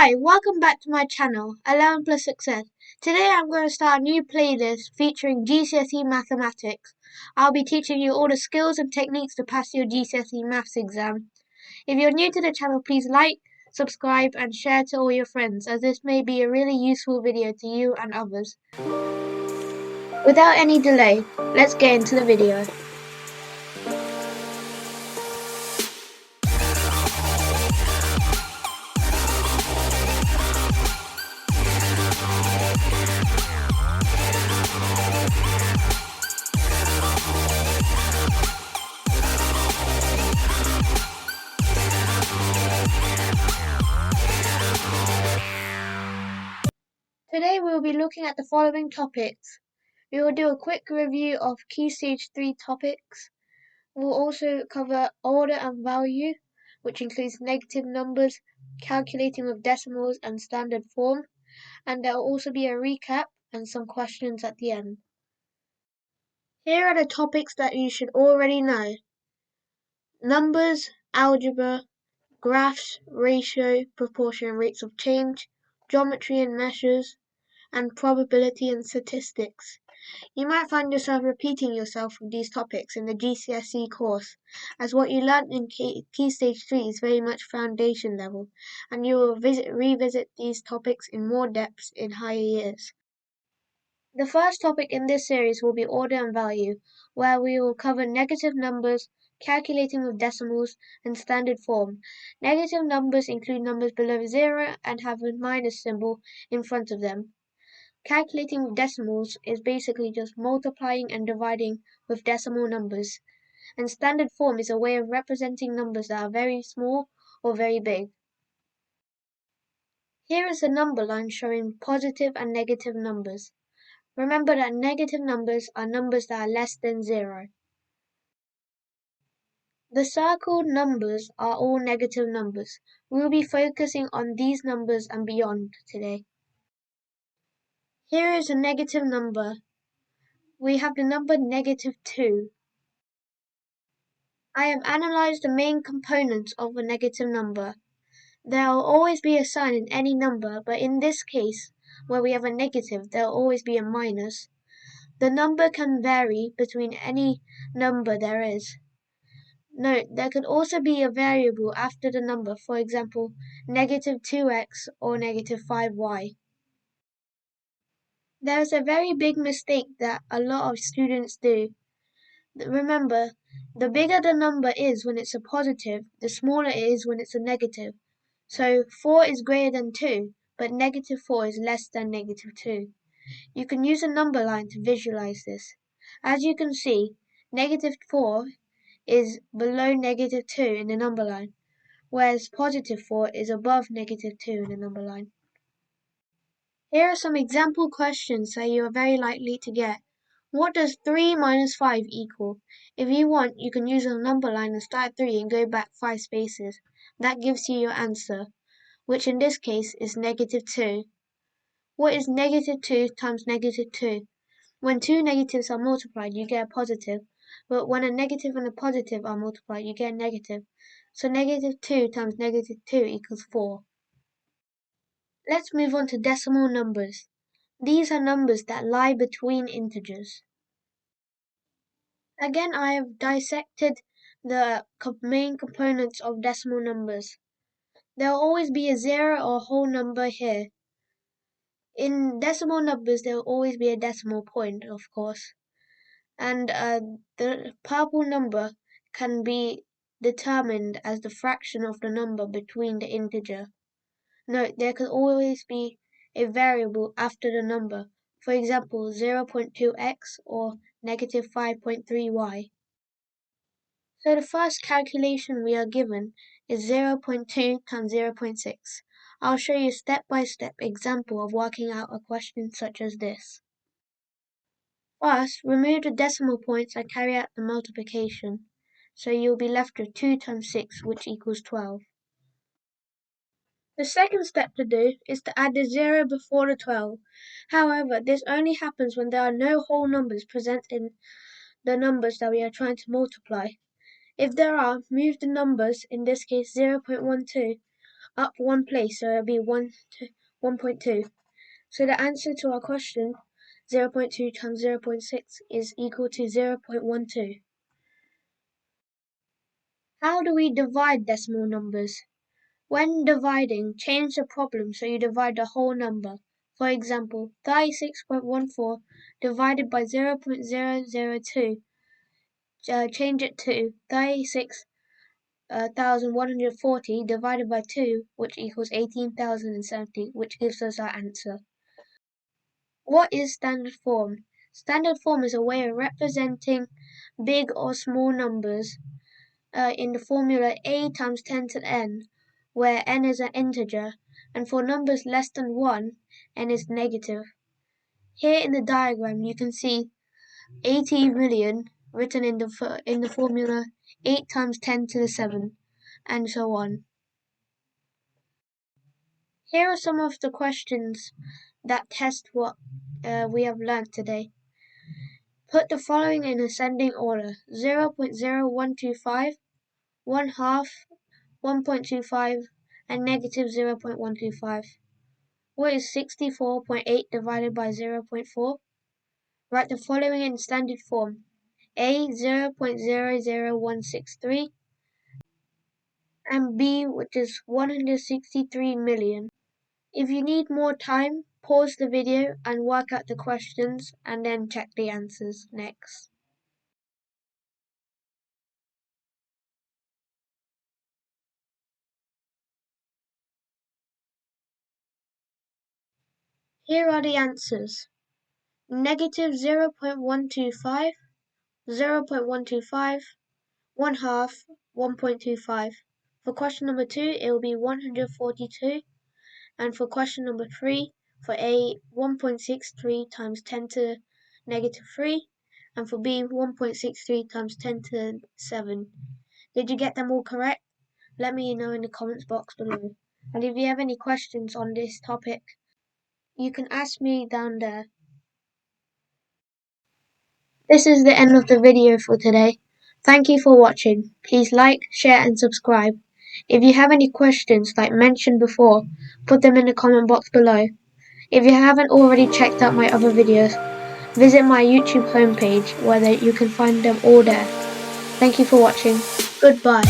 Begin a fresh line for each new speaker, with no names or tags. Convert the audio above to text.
Hi, welcome back to my channel, 11 Plus Success. Today I'm going to start a new playlist featuring GCSE Mathematics. I'll be teaching you all the skills and techniques to pass your GCSE Maths exam. If you're new to the channel, please like, subscribe and share to all your friends, as this may be a really useful video to you and others. Without any delay, let's get into the video. Today we will be looking at the following topics. We will do a quick review of Key Stage 3 topics. We'll also cover order and value, which includes negative numbers, calculating with decimals and standard form, and there will also be a recap and some questions at the end. Here are the topics that you should already know: numbers, algebra, graphs, ratio, proportion and rates of change, geometry and measures, and probability and statistics. You might find yourself repeating yourself with these topics in the GCSE course, as what you learnt in Key Stage 3 is very much foundation level, and you will revisit these topics in more depth in higher years. The first topic in this series will be order and value, where we will cover negative numbers, calculating with decimals, and standard form. Negative numbers include numbers below 0 and have a minus symbol in front of them. Calculating with decimals is basically just multiplying and dividing with decimal numbers, and standard form is a way of representing numbers that are very small or very big. Here is a number line showing positive and negative numbers. Remember that negative numbers are numbers that are less than 0. The circled numbers are all negative numbers. We will be focusing on these numbers and beyond today. Here is a negative number. We have the number -2. I have analyzed the main components of a negative number. There will always be a sign in any number, but in this case, where we have a negative, there will always be a minus. The number can vary between any number there is. Note, there could also be a variable after the number, for example, -2x or -5y. There is a very big mistake that a lot of students do. Remember, the bigger the number is when it's a positive, the smaller it is when it's a negative. So 4 is greater than 2, but -4 is less than -2. You can use a number line to visualize this. As you can see, -4 is below -2 in the number line, whereas +4 is above -2 in the number line. Here are some example questions that you are very likely to get. What does 3 minus 5 equal? If you want, you can use a number line and start at 3 and go back 5 spaces. That gives you your answer, which in this case is -2. What is -2 times -2? When two negatives are multiplied, you get a positive, but when a negative and a positive are multiplied, you get a negative. So -2 times -2 equals 4. Let's move on to decimal numbers. These are numbers that lie between integers. Again, I have dissected the main components of decimal numbers. There will always be a 0 or a whole number here. In decimal numbers, there will always be a decimal point, of course. And the purple number can be determined as the fraction of the number between the integer. Note, there can always be a variable after the number, for example 0.2x or -5.3y. So the first calculation we are given is 0.2 times 0.6. I'll show you a step-by-step example of working out a question such as this. First, remove the decimal points and carry out the multiplication. So you'll be left with 2 times 6, which equals 12. The second step to do is to add the 0 before the 12. However, this only happens when there are no whole numbers present in the numbers that we are trying to multiply. If there are, move the numbers, in this case 0.12, up one place, so it'll be 1.2. So the answer to our question, 0.2 times 0.6 is equal to 0.12. How do we divide decimal numbers? When dividing, change the problem so you divide the whole number. For example, 36.14 divided by 0.002, change it to 36,140 divided by 2, which equals 18,070, which gives us our answer. What is standard form? Standard form is a way of representing big or small numbers in the formula a times 10 to the n, where n is an integer, and for numbers less than 1, n is negative. Here in the diagram you can see 80 million written in the formula 8 times 10 to the 7, and so on. Here are some of the questions that test what we have learned today. Put the following in ascending order: 0.0125, 1 half, 1.25, and negative 0.125. What is 64.8 divided by 0.4? Write the following in standard form: A 0.00163 and B, which is 163 million. If you need more time, pause the video and work out the questions and then check the answers next. Here are the answers: negative 0.125, 0.125, 1 half, 1.25. For question number 2, it will be 142. And for question number 3, for A, 1.63 times 10 to the negative 3. And for B, 1.63 times 10 to the 7. Did you get them all correct? Let me know in the comments box below. And if you have any questions on this topic, you can ask me down there. This is the end of the video for today. Thank you for watching. Please like, share and subscribe. If you have any questions like mentioned before, put them in the comment box below. If you haven't already checked out my other videos, visit my YouTube homepage where you can find them all there. Thank you for watching. Goodbye.